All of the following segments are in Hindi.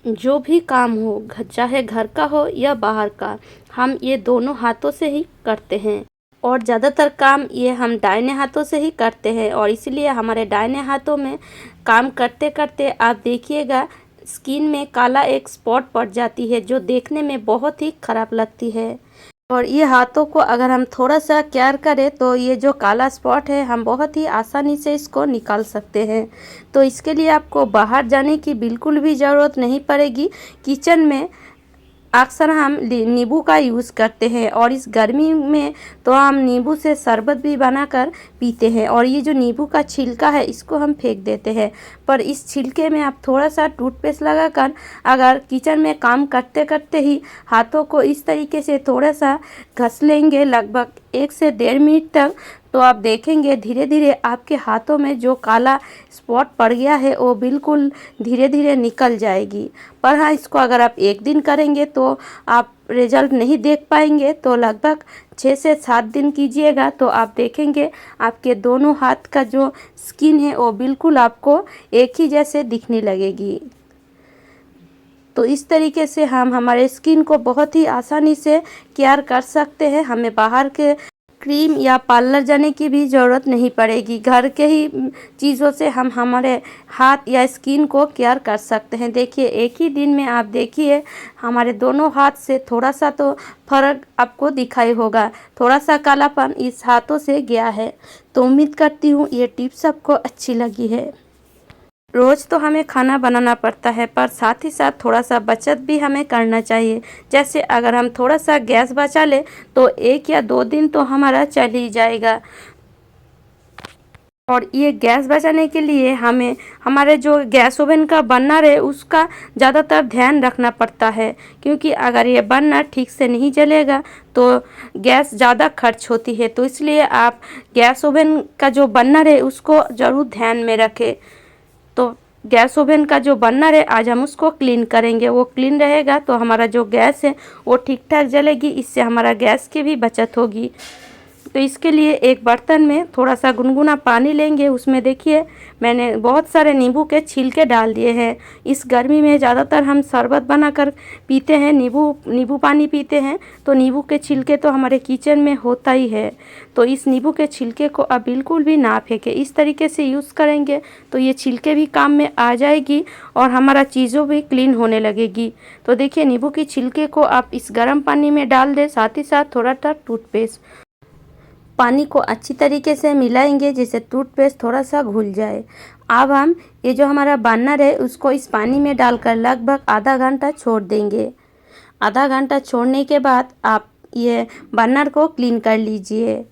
जो भी काम हो, चाहे घर का हो या बाहर का, हम ये दोनों हाथों से ही करते हैं और ज़्यादातर काम ये हम दाहिने हाथों से ही करते हैं और इसलिए हमारे दाहिने हाथों में काम करते करते आप देखिएगा स्किन में काला एक स्पॉट पड़ जाती है जो देखने में बहुत ही ख़राब लगती है। और ये हाथों को अगर हम थोड़ा सा केयर करें तो ये जो काला स्पॉट है हम बहुत ही आसानी से इसको निकाल सकते हैं। तो इसके लिए आपको बाहर जाने की बिल्कुल भी ज़रूरत नहीं पड़ेगी। किचन में अक्सर हम नींबू का यूज़ करते हैं और इस गर्मी में तो हम नींबू से शरबत भी बनाकर पीते हैं और ये जो नींबू का छिलका है इसको हम फेंक देते हैं। पर इस छिलके में आप थोड़ा सा टूथपेस्ट लगाकर अगर किचन में काम करते करते ही हाथों को इस तरीके से थोड़ा सा घस लेंगे लगभग 1 से 1.5 मिनट तक, तो आप देखेंगे धीरे धीरे आपके हाथों में जो काला स्पॉट पड़ गया है वो बिल्कुल धीरे धीरे निकल जाएगी। पर हाँ, इसको अगर आप 1 दिन करेंगे तो आप रिजल्ट नहीं देख पाएंगे। तो लगभग 6 से 7 दिन कीजिएगा तो आप देखेंगे आपके दोनों हाथ का जो स्किन है वो बिल्कुल आपको एक ही जैसे दिखने लगेगी। तो इस तरीके से हम हमारे स्किन को बहुत ही आसानी से केयर कर सकते हैं। हमें बाहर के क्रीम या पार्लर जाने की भी ज़रूरत नहीं पड़ेगी। घर के ही चीज़ों से हम हमारे हाथ या स्किन को केयर कर सकते हैं। देखिए एक ही दिन में आप देखिए हमारे दोनों हाथ से थोड़ा सा तो फ़र्क आपको दिखाई होगा, थोड़ा सा कालापन इस हाथों से गया है। तो उम्मीद करती हूँ ये टिप्स आपको अच्छी लगी है। रोज़ तो हमें खाना बनाना पड़ता है पर साथ ही साथ थोड़ा सा बचत भी हमें करना चाहिए। जैसे अगर हम थोड़ा सा गैस बचा लें तो 1 या 2 दिन तो हमारा चल ही जाएगा। और ये गैस बचाने के लिए हमें हमारे जो गैस ओवन का बर्नर है उसका ज़्यादातर ध्यान रखना पड़ता है, क्योंकि अगर ये बर्नर ठीक से नहीं जलेगा तो गैस ज़्यादा खर्च होती है। तो इसलिए आप गैस ओवन का जो बर्नर है उसको ज़रूर ध्यान में रखें। तो गैस ओवन का जो बर्नर है आज हम उसको क्लीन करेंगे। वो क्लीन रहेगा तो हमारा जो गैस है वो ठीक ठाक जलेगी, इससे हमारा गैस की भी बचत होगी। तो इसके लिए एक बर्तन में थोड़ा सा गुनगुना पानी लेंगे, उसमें देखिए मैंने बहुत सारे नींबू के छिलके डाल दिए हैं। इस गर्मी में ज़्यादातर हम शरबत बनाकर पीते हैं, नींबू पानी पीते हैं, तो नींबू के छिलके तो हमारे किचन में होता ही है। तो इस नींबू के छिलके को आप बिल्कुल भी ना फेंकें, इस तरीके से यूज़ करेंगे तो ये छिलके भी काम में आ जाएगी और हमारा चीज़ों भी क्लीन होने लगेगी। तो देखिए नींबू के छिलके को आप इस गर्म पानी में डाल दें, साथ ही साथ थोड़ा सा टूथपेस्ट, पानी को अच्छी तरीके से मिलाएंगे जिससे टूथपेस्ट थोड़ा सा घुल जाए। अब हम ये जो हमारा बर्नर है उसको इस पानी में डालकर लगभग आधा घंटा छोड़ देंगे। आधा घंटा छोड़ने के बाद आप ये बर्नर को क्लीन कर लीजिए।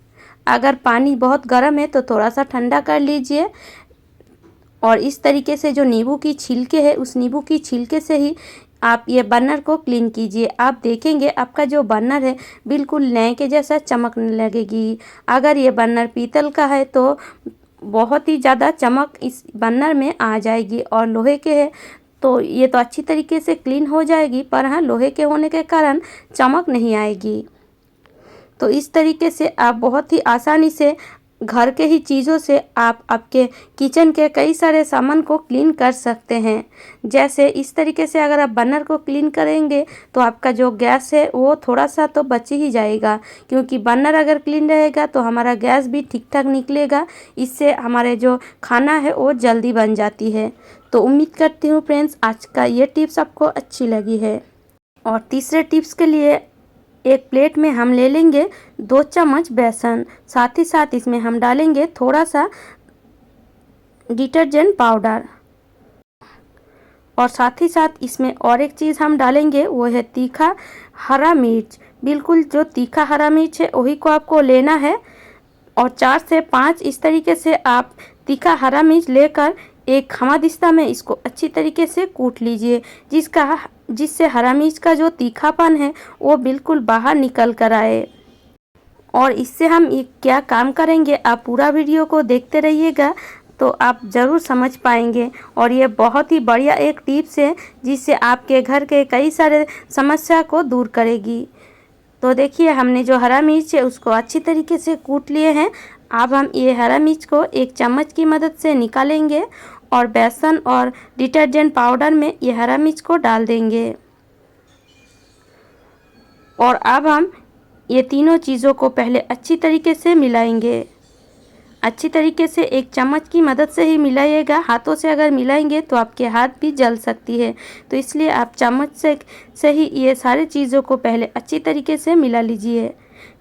अगर पानी बहुत गर्म है तो थोड़ा सा ठंडा कर लीजिए और इस तरीके से जो नींबू की छिलके है उस नींबू की छिलके से ही आप ये बर्नर को क्लीन कीजिए। आप देखेंगे आपका जो बर्नर है बिल्कुल नए के जैसा चमकने लगेगी। अगर ये बर्नर पीतल का है तो बहुत ही ज़्यादा चमक इस बर्नर में आ जाएगी, और लोहे के है तो ये तो अच्छी तरीके से क्लीन हो जाएगी, पर हाँ लोहे के होने के कारण चमक नहीं आएगी। तो इस तरीके से आप बहुत ही आसानी से घर के ही चीज़ों से आप आपके किचन के कई सारे सामान को क्लीन कर सकते हैं। जैसे इस तरीके से अगर आप बर्नर को क्लीन करेंगे तो आपका जो गैस है वो थोड़ा सा तो बच ही जाएगा, क्योंकि बर्नर अगर क्लीन रहेगा तो हमारा गैस भी ठीक ठाक निकलेगा। इससे हमारे जो खाना है वो जल्दी बन जाती है। तो उम्मीद करती हूँ फ्रेंड्स आज का ये टिप्स आपको अच्छी लगी है। और तीसरे टिप्स के लिए एक प्लेट में हम ले लेंगे 2 चम्मच बेसन, साथ ही साथ इसमें हम डालेंगे थोड़ा सा डिटर्जेंट पाउडर, और साथ ही साथ इसमें और एक चीज़ हम डालेंगे वो है तीखा हरा मिर्च। बिल्कुल जो तीखा हरा मिर्च है वही को आपको लेना है, और 4 से 5 इस तरीके से आप तीखा हरा मिर्च लेकर एक खमादिस्ता में इसको अच्छी तरीके से कूट लीजिए, जिससे हरा मिर्च का जो तीखापन है वो बिल्कुल बाहर निकल कर आए। और इससे हम ये क्या काम करेंगे आप पूरा वीडियो को देखते रहिएगा तो आप ज़रूर समझ पाएंगे। और ये बहुत ही बढ़िया एक टिप्स है जिससे आपके घर के कई सारे समस्या को दूर करेगी। तो देखिए हमने जो हरा मिर्च है उसको अच्छी तरीके से कूट लिए हैं। अब हम ये हरा मिर्च को एक चम्मच की मदद से निकालेंगे और बेसन और डिटर्जेंट पाउडर में ये हरा मिर्च को डाल देंगे। और अब हम ये तीनों चीज़ों को पहले अच्छी तरीके से मिलाएंगे। अच्छी तरीके से एक चम्मच की मदद से ही मिलाइएगा। हाथों से अगर मिलाएंगे तो आपके हाथ भी जल सकती है, तो इसलिए आप चम्मच से ही ये सारी चीज़ों को पहले अच्छी तरीके से मिला लीजिए।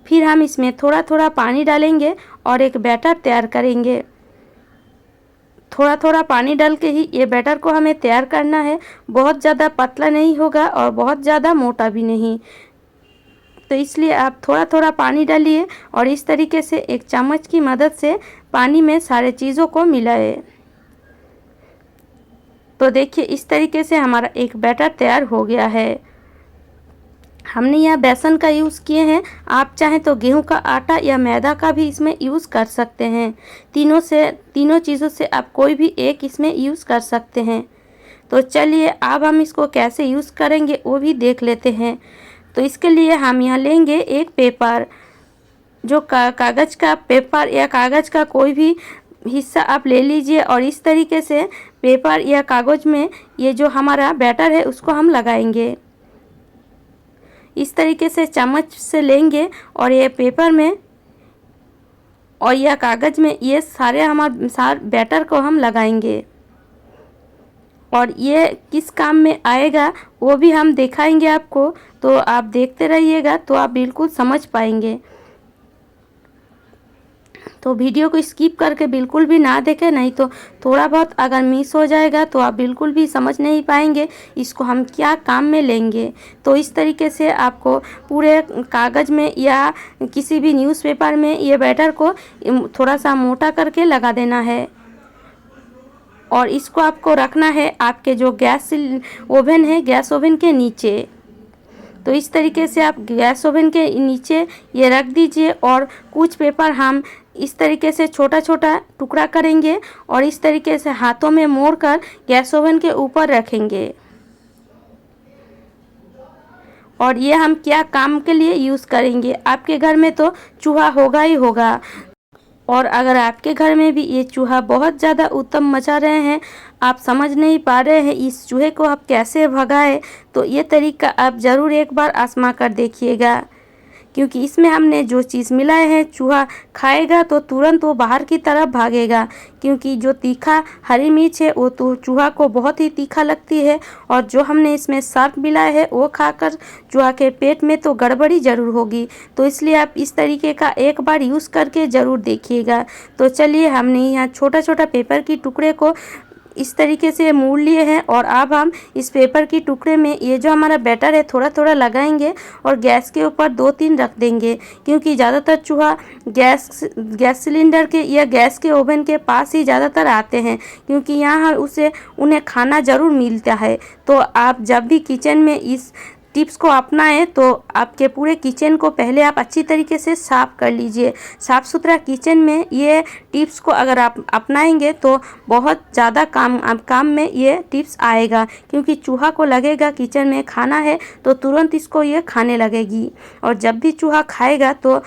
फिर हम इसमें थोड़ा थोड़ा पानी डालेंगे और एक बैटर तैयार करेंगे। थोड़ा थोड़ा पानी डाल के ही ये बैटर को हमें तैयार करना है। बहुत ज़्यादा पतला नहीं होगा और बहुत ज़्यादा मोटा भी नहीं, तो इसलिए आप थोड़ा थोड़ा पानी डालिए और इस तरीके से एक चम्मच की मदद से पानी में सारे चीज़ों को मिलाए। तो देखिए इस तरीके से हमारा एक बैटर तैयार हो गया है। हमने यहाँ बेसन का यूज़ किए हैं, आप चाहें तो गेहूं का आटा या मैदा का भी इसमें यूज़ कर सकते हैं। तीनों चीज़ों से आप कोई भी एक इसमें यूज़ कर सकते हैं। तो चलिए अब हम इसको कैसे यूज़ करेंगे वो भी देख लेते हैं। तो इसके लिए हम यहाँ लेंगे एक पेपर, जो कागज़ का पेपर या कागज़ का कोई भी हिस्सा आप ले लीजिए और इस तरीके से पेपर या कागज़ में ये जो हमारा बैटर है उसको हम लगाएंगे। इस तरीके से चम्मच से लेंगे और ये पेपर में और यह कागज़ में ये सारे बैटर को हम लगाएंगे। और ये किस काम में आएगा वो भी हम दिखाएंगे आपको, तो आप देखते रहिएगा तो आप बिल्कुल समझ पाएंगे। तो वीडियो को स्किप करके बिल्कुल भी ना देखें, नहीं तो थोड़ा बहुत अगर मिस हो जाएगा तो आप बिल्कुल भी समझ नहीं पाएंगे इसको हम क्या काम में लेंगे। तो इस तरीके से आपको पूरे कागज़ में या किसी भी न्यूज़पेपर में ये बैटर को थोड़ा सा मोटा करके लगा देना है। और इसको आपको रखना है आपके जो गैस ओवन के नीचे। तो इस तरीके से आप गैस ओवन के नीचे ये रख दीजिए और कुछ पेपर हम इस तरीके से छोटा छोटा टुकड़ा करेंगे और इस तरीके से हाथों में मोड़कर गैस ओवन के ऊपर रखेंगे। और ये हम क्या काम के लिए यूज़ करेंगे, आपके घर में तो चूहा होगा ही होगा। और अगर आपके घर में भी ये चूहा बहुत ज़्यादा उत्तम मचा रहे हैं, आप समझ नहीं पा रहे हैं इस चूहे को आप कैसे भगाएं, तो ये तरीका आप ज़रूर एक बार आजमा कर देखिएगा। क्योंकि इसमें हमने जो चीज़ मिलाए हैं चूहा खाएगा तो तुरंत वो बाहर की तरफ भागेगा, क्योंकि जो तीखा हरी मिर्च है वो तो चूहा को बहुत ही तीखा लगती है। और जो हमने इसमें सर्फ मिलाए है वो खाकर चूहा के पेट में तो गड़बड़ी ज़रूर होगी। तो इसलिए आप इस तरीके का एक बार यूज़ करके ज़रूर देखिएगा। तो चलिए हमने यहाँ छोटा छोटा पेपर की टुकड़े को इस तरीके से मोड़ लिए हैं और अब हम इस पेपर की टुकड़े में ये जो हमारा बैटर है थोड़ा थोड़ा लगाएंगे और गैस के ऊपर 2-3 रख देंगे। क्योंकि ज़्यादातर चूहा गैस सिलेंडर के या गैस के ओवन के पास ही ज़्यादातर आते हैं, क्योंकि यहाँ उन्हें खाना ज़रूर मिलता है। तो आप जब भी किचन में इस टिप्स को अपनाएं तो आपके पूरे किचन को पहले आप अच्छी तरीके से साफ़ कर लीजिए। साफ़ सुथरा किचन में ये टिप्स को अगर आप अपनाएंगे तो बहुत ज़्यादा काम में ये टिप्स आएगा। क्योंकि चूहा को लगेगा किचन में खाना है तो तुरंत इसको ये खाने लगेगी, और जब भी चूहा खाएगा तो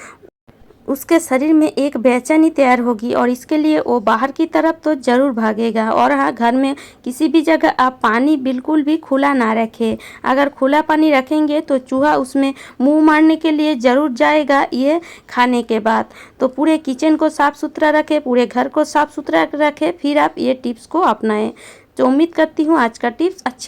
उसके शरीर में एक बेचैनी तैयार होगी और इसके लिए वो बाहर की तरफ तो ज़रूर भागेगा। और हाँ, घर में किसी भी जगह आप पानी बिल्कुल भी खुला ना रखें। अगर खुला पानी रखेंगे तो चूहा उसमें मुंह मारने के लिए ज़रूर जाएगा ये खाने के बाद। तो पूरे किचन को साफ़ सुथरा रखें, पूरे घर को साफ़ सुथरा रखें, फिर आप ये टिप्स को अपनाएं। तो उम्मीद करती हूँ आज का टिप्स अच्छी